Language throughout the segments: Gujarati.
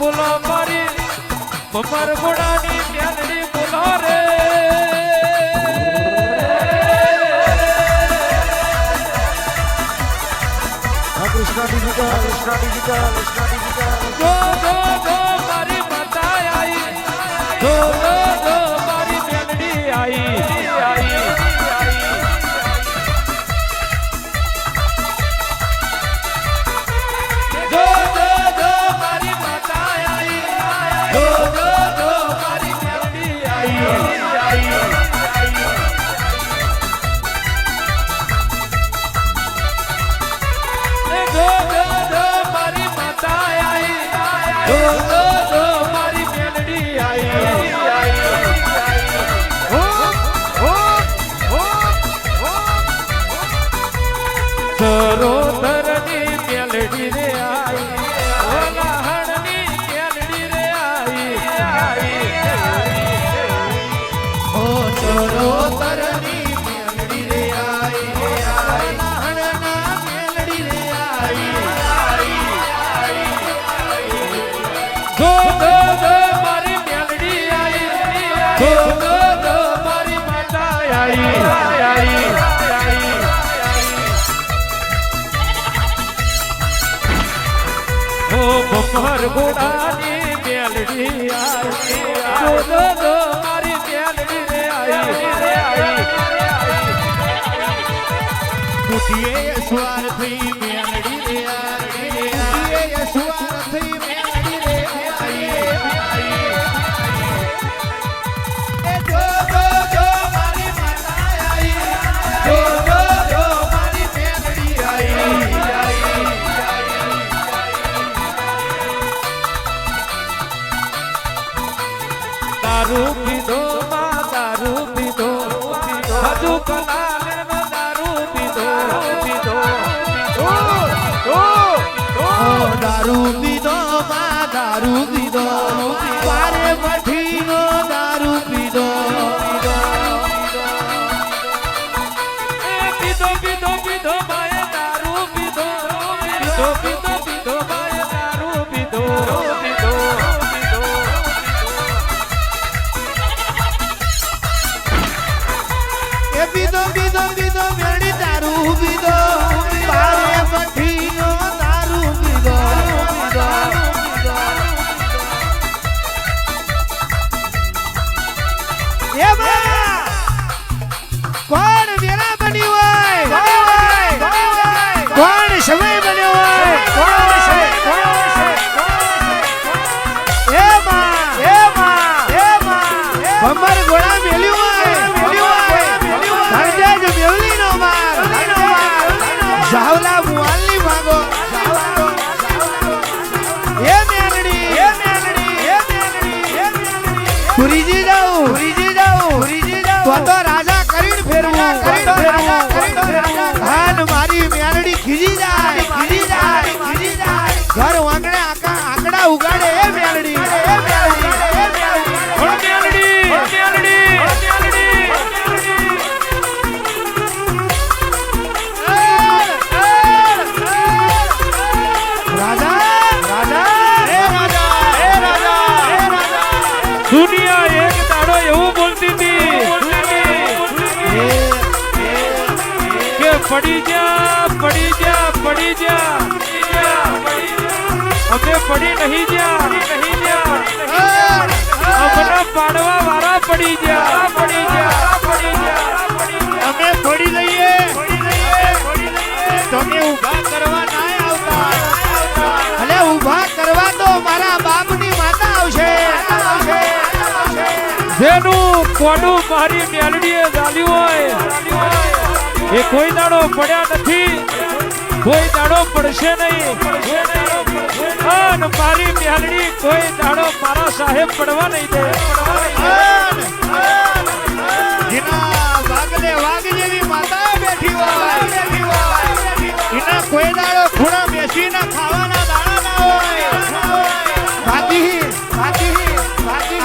બોલો મારી ભમર ઘોડાની મેલડી બોલો રે કૃષ્ણ ડિજિટલ જો મારી માતા આઈ જો મારી મેલડી આઈ સરોદરની મેલડી રે આઈ ઓલાહણની મેલડી રે આઈ ઓ સરોદરની મેલડી રે આઈ ઓલાહણના મેલડી રે આઈ ગો મારી મેલડી આઈ ગો મારી માતા આઈ ભમર ઘોડાની મેલડી આઈ જો મારી મેલડી રે આઈ કુટીએ સ્વાર્થી મેલડી રે કુટીએ સ્વાર્થી મેલડી રે એ જો મારી માતા આઈ જો મારી મેલડી આઈ દારૂ પીધો માં દારૂ પીધો હજુ કલાલનો દારૂ પીધો દારૂ પીધો માં દારૂ પીધો પારે મઠીનો દારૂ પીધો પીધો માએ દારૂ પીધો માએ દારૂ પીધો એ પીધો મેલડી દારૂ પીધો પારે મઠીનો દારૂ પીધો એ બા કોણ વેરા બન્યું હોય કોણ સમય બન્યો હોય એ માં ભમર ઘોડા મેલ્યું હોય ધરજે જ મેવલી નો માર જાવલા મુઆલી ભાગો એ મેલડી પુરીજી જાઉં તો રાજા કરીને ફેરવું હાન મારી મેલડી ખીજી જાય ઘર વાંગડે આંકડા ઉગાડે એ મેલડી દુનિયા એક દાડો એવું બોલતી હતી કે પડી જા અમે પડી નહીં જા અમને પાડવા વાળા પડી જા અમે પડી લઈએ તમે ઊભા કરવા ના આવતા ભલે ઊભા કરવા તો મારા બાપની માતા આવશે જેનું કોડું મારી મેલડીએ ઝાલ્યું હોય એ કોઈ દાડો પડ્યા નથી કોઈ દાડો પડશે નહીં અને મારી મેલડી કોઈ દાડો મારા સાહેબ પડવા નહીં દે જેના વાગલે વાગ જેવી માતા બેઠી હોય એના કોઈ દાડો ખૂણા બેસીને ખાવાના દાણા ના હોય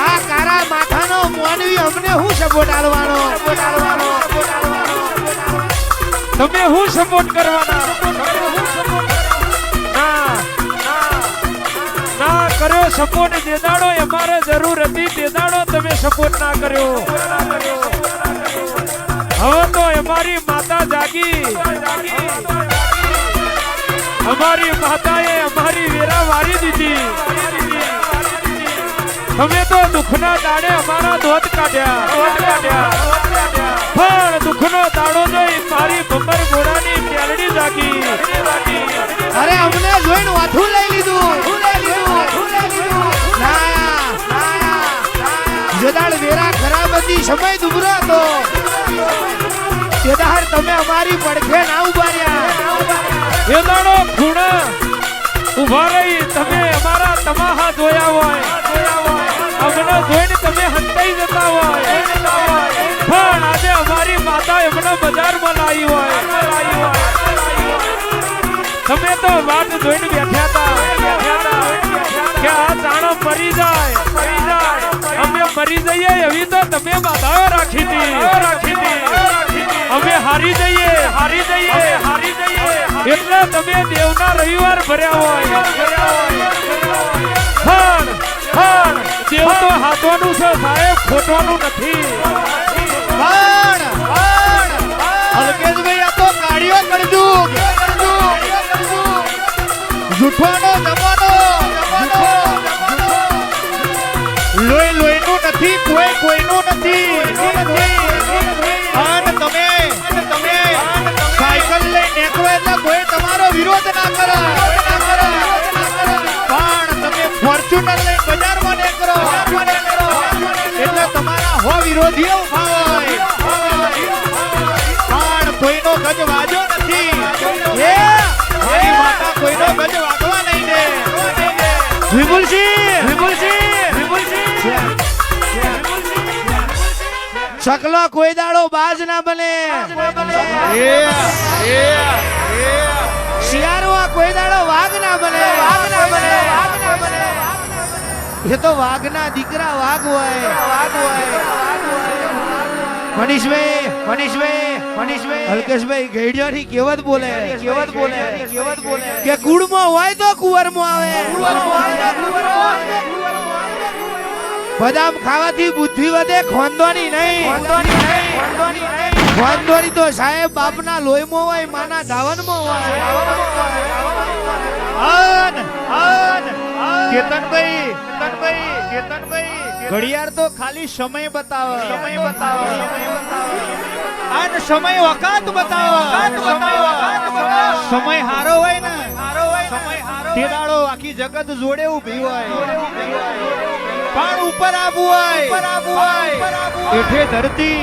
આ કારા માથાનો મોનવી અમને હું સપોર્ટ આલવાનો તમે હું સપોર્ટ કરવાના ના કર્યો સપોર્ટ જે દાડો અમારે જરૂર હતી તે દાડો તમે સપોર્ટ ના કર્યો. હવે તો અમારી માતા જાગી, અમારી માતાએ અમારી વેરા વારી દીધી. તમે તો દુઃખના દાડે અમારા દોત કાઢ્યા, પણ દુઃખનો દાડો જોઈ મારી ભમર ઘોડાની મેલડી જાગી. અરે અમને જોઈને વાથું લઈ લીધું. જદાળ વેરા ખરાબ હતી, સમય દુબરો હતો. તેદાર તમે અમારી પડખે ના ઉભા રહ્યા. એ દાડો ખૂણા ઉભા રહી તમે અમારા તમાહા જોયા હોય, અમને જોઈને તમે હંતાઈ જતા હોય, પણ આજે અમારી માતા એમને બજારમાં લાવી હોય. તમે તો વાત જોઈને બેઠા હતા કે આ જાણો મરી જાય, અમે મરી જઈએ એવી તો તમે માતાઓ રાખી હતી. અમે હારી જઈએ એટલે તમે દેવના રવિવાર ભર્યા હોય. પણ દેવ તો હાથવાનું છે સાહેબ, ખોટવાનું નથી. અલ્કેશભાઈ આ તો કાઢ્યો કરજું. જૂઠવાનો જમાનો, લોહીનું નથી, કોઈનું નથી. અને તમે સાયકલ લઈ નીકળો એટલે કોઈ તમારો વિરોધ ના કરે, પણ તમે ફોર્ચ્યુનર લઈ બજારમાં નીકળો એટલે તમારા હો વિરોધીઓ ઉભા હોય, પણ કોઈનો ગજ વાજો નથી. મારી માતા કોઈનો ગજ વાગવા નહીં દે. વિપુલસિંહ શકલો કોઈ દાડો બાજ ના બને. શિયાળમાં કોઈ દાડો વાઘ ના બને. એ તો વાઘના દીકરા વાઘ હોય. મનીષભાઈ અલ્કેશભાઈ ઘેડિયાની કેવત બોલે કે કુળમાં હોય તો કુંવરમાં આવે. બદામ ખાવાથી બુદ્ધિ વધે, ખોંદવાની નહીં. ખોંદવાની તો સાહેબ બાપના લોહીમાં હોય, માના ધાવનમાં હોય. કેતનભાઈ ઘડિયાળ તો ખાલી સમય બતાવે, અને સમય વખત બતાવે. સમય હારો હોય ને તે દાડો આખી જગત જોડે ઊભી હોય, પણ ઉપર આવવું હોય એઠે ધરતી.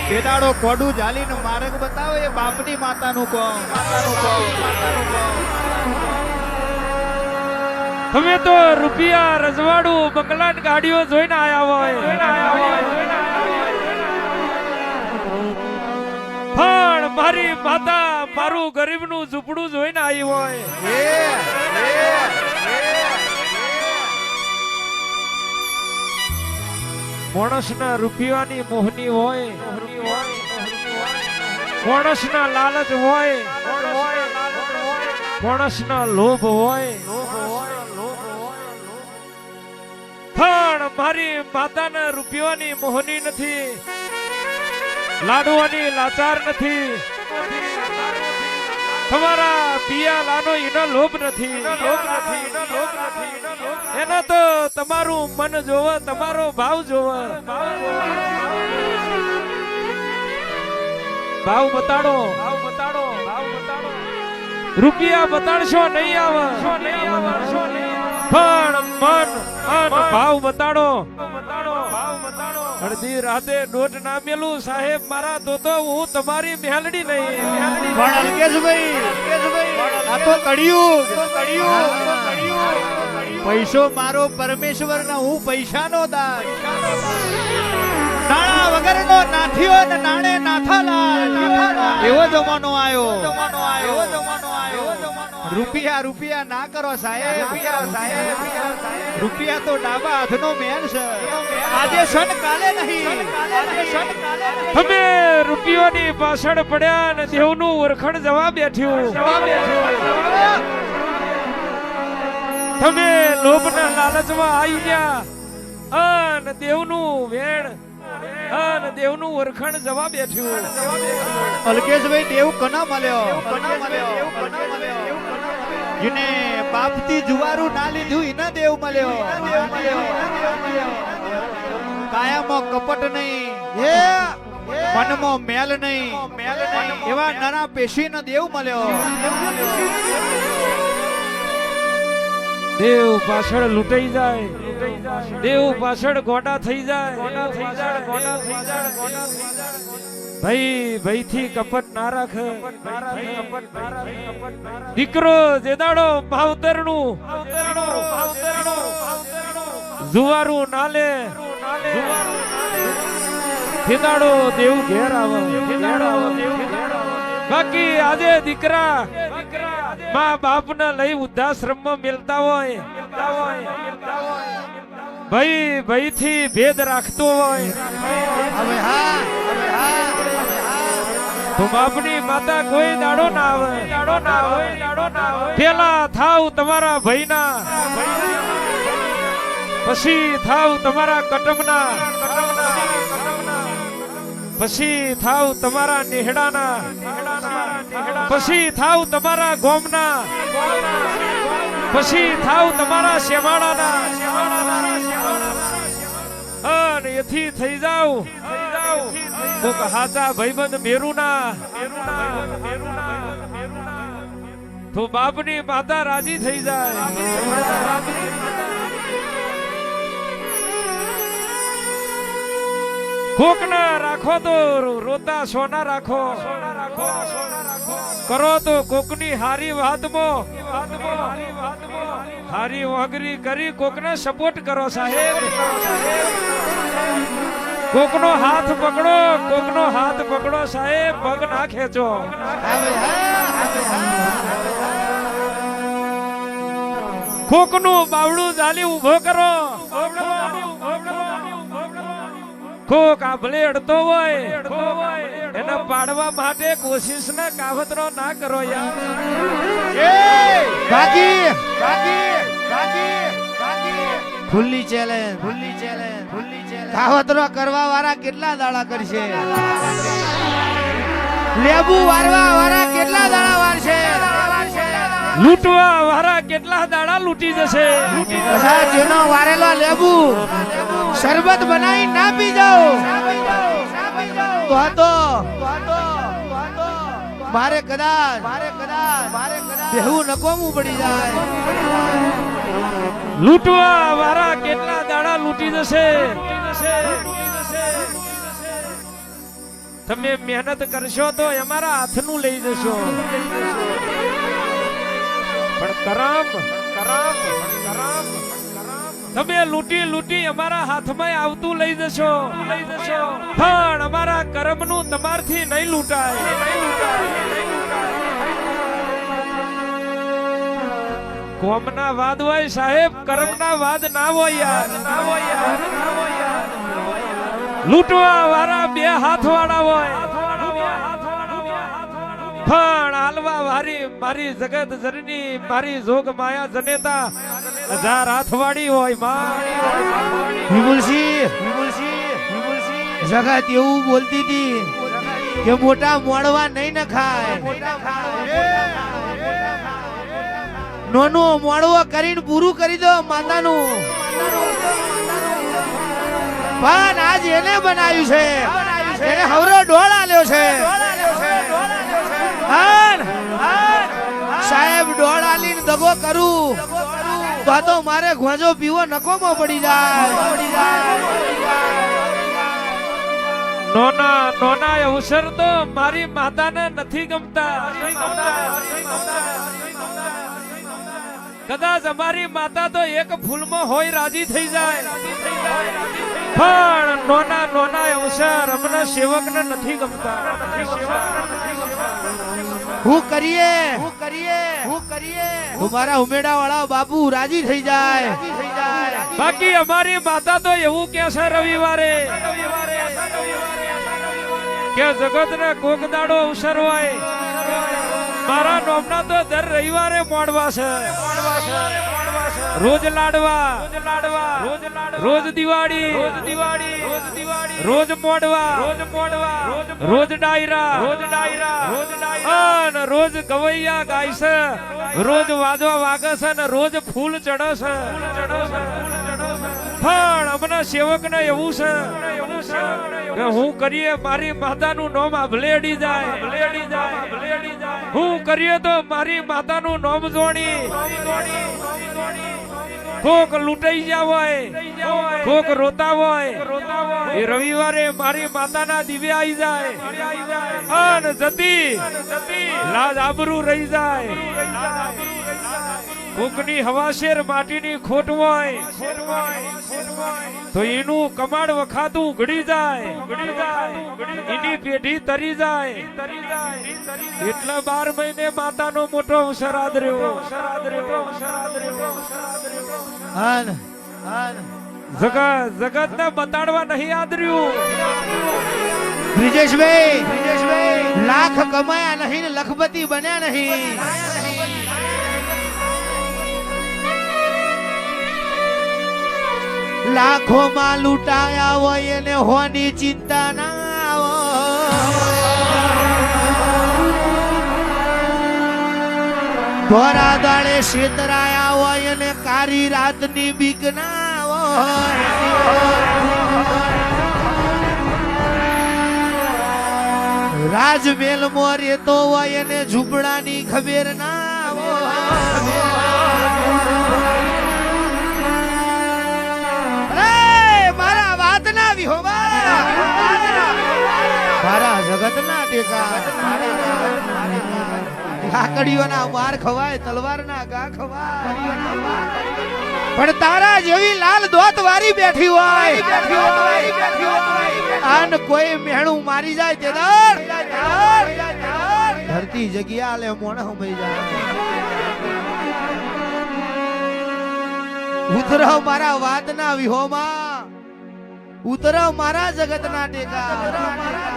તે દાડો કોડું ઝાલીને માર્ગ બતાવે એ બાપની માતાનું કોમ. તમે તો રૂપિયા, રજવાડું, બંગલા ગાડીઓ જોઈને આયા હોય, પણ મારી માતા મારું ગરીબનું ઝૂંપડું જોઈને આવી હોય. માણસના રૂપિયાની મોહની હોય, માણસના લાલચ હોય, માણસના લોભ હોય, પણ મારી માતાના રૂપિયાની મોહની નથી, લાડવાની લાચાર નથી, તમારા પિયા લાનો એનો લોભ નથી. એનો તો તમારું મન જોવે, તમારો ભાવ જોવે. ભાવ બતાડો. રૂપિયા બતાડશો નહીં આવે, પણ મન અને ભાવ બતાડો. અડધી રાતે દોઢ ના મેલું સાહેબ મારા તો હું તમારી મેલડી નહીં. પણ અલ્કેશભાઈ આ તો કળિયુગ. પૈસો મારો પરમેશ્વર ના, હું પૈસાનો દાસ. નાણા વગરનો નાથિયો ને નાણે નાથાલાલ. એવો જમાનો આવ્યો. રૂપિયા ના કરો સાહેબ. રૂપિયા તો ડાબા હાથનો મેલ છે. આજે સન કાલે નહીં. તમે રૂપિયોની પાછળ પડ્યા ને દેવનું ઓળખણ જવા બેઠ્યું. તમે લોભના લાલચમાં આવી ગયા અને દેવનું વેણ અને દેવનું ઓળખાણ જવા બેઠ્યું. અલ્કેશભાઈ દેવ કના મળ્યો જેને બાપથી જુવારું ના લીધું એના દેવ મળ્યો. કાયામાં કપટ નહીં, મનમાં મેલ નહીં, એવા નરા પેશીનો દેવ મળ્યો. દેવ પાછળ લૂંટાઈ જાય, દેવ પાછળ ગોડા થઈ જાય. ભાઈ ભાઈ થી કપટ ના રાખ. દીકરો જે દાડો માવતરનું જુવારું ના લે તે દાડો દેવ ઘેર આવે. બાકી આજે દીકરા મા બાપ ને લઈ વૃદ્ધાશ્રમ માં મેલતા હોય, ભાઈ ભાઈ થી ભેદ રાખતો હોય તો બાપની માતા કોઈ દાડો ના આવે. પેલા થાવ તમારા ભાઈના, પછી થાવ તમારા કટમના, પછી થાવ તમારા નેહડાના, પછી થાવ તમારા ગોમના, પછી થાવ તમારા શેવાડાના. અને એથી થઈ જાવ કોક હાચા ભાઈબંધ મેરુના તો બાપની માતા રાજી થઈ જાય. કોક ના રાખો તો રોતા સોના રાખો, કરો તો કોકની હારી વાતમાં હારી વાગરી કરી કોકને સપોર્ટ કરો સાહેબ. કોકનો હાથ પકડો સાહેબ, પગ ના ખેંચો. કોકનું બાવડું જાલી ઉભો કરો. કોક આ ભલે અડતો હોય એને પાડવા માટે કોશિશ ના કાવતરો ના કરો યાર. ખુલ્લી ચેલેન્જ કાવતરો કરવા વાળા કેટલા દાડા કરશે? લેબુ વારવા વાળા કેટલા દાડા વારશે? લૂંટવા વાળા કેટલા દાડા લૂંટી જશે? જેનો વારેલો લેબુ શરબત બનાવી ના પી જાઓ તો મારે કદાચ બેહું નકોમું પડી જાય. લૂંટવા વાળા કેટલા દાડા લૂંટી જશે? તમે મહેનત કરશો તો અમારા હાથનું લઈ જશો, પણ કરમ તમે લૂંટી અમારા હાથમાં આવતું લઈ જશો, પણ અમારા કર્મનું તમારથી નહીં લૂંટાય. કોમના વાદ હોય સાહેબ, કર્મના વાદ ના હોય યાર. લૂંટવા વાળા બે હાથ વાળા હોય, પણ હાલવા વારી મારી જગત જનની મારી જોગ માયા જનેતા 1000 હાથ વાળી હોય. જગત એવું બોલતી હતી કે મોટા મોડવા નહીં ન ખાય, નોનો મોડવો કરીને પૂરું કરી દો માતાનું. પણ આજ એને બનાવ્યું છે, એને હવરો ઢોળ આલ્યો છે. સાહેબ ઢોળ આલીને દગો કરું તો મારે ઘોંજો પીવો નકોમાં પડી જાય. નોના અવસર તો મારી માતાને નથી ગમતા. કદાચ અમારી માતા તો એક ફૂલમાં હોય રાજી થઈ જાય, પણ નોના અવસર અમને સેવકને નથી ગમતા. હું કરીએ મારા ઉમેડા વાળા બાપુ રાજી થઈ જાય. બાકી અમારી માતા તો એવું કે છે રવિવારે કે જગત ને કોક દાડો અવસર હોય મારા નોમના તો દર રવિવારે મોડવા છે રોજ લાડવા રોજ દિવાળી રોજ મોડવા રોજ ડાયરા અને રોજ ગવૈયા ગાય છે રોજ વાજવા વાગે છે ને રોજ ફૂલ ચડે છે પણ અમને સેવક ને એવું છે કે હું કરીએ મારી માતાનું નામ ભલેડી જાય હું કરીએ તો મારી માતાનું નામ જોણી કોક લૂંટાઈ ગયા હોય કોક રોતા હોય એ રવિવારે મારી માતાના દિવ્ય આવી જાય અને જતી લાજ આબરૂ રહી જાય કોકની હવાશેર માટીની ખોટ હોય તો એનું કમાડ વખાતું ઉઘડી જાય એની પેઢી તરી જાય એટલા 12 મહિને માતાનો મોટો શ્રાદ્ધ રહ્યો જગત ને બતાડવા નહીં આદર્યું બ્રિજેશભાઈ લાખ કમાયા નહીં ને લખપતિ બન્યા નહીં લાખો માં લૂંટાયા હોય એને હોની ચિંતા ના ધોરા દાડે છેતરાયા હોય અને કારી રાતની બીક ના રાજમેલ માં રહેતો હોય અને ઝૂંપડાની ખબર ના મારા વાત ના વિહોવા મારા જગત ના ટેકા લાકડીઓના માર ખવાય તલવારના ગા ખવાય પણ તારા જેવી લાલ દોત વારી બેઠી હોય આન કોઈ મેણું મારી જાય તે ધરતી જગ્યા લે મોણ હમઈ જાય ઉતરો મારા વાતના વિહોમાં ઉતરો મારા જગતના ટેકા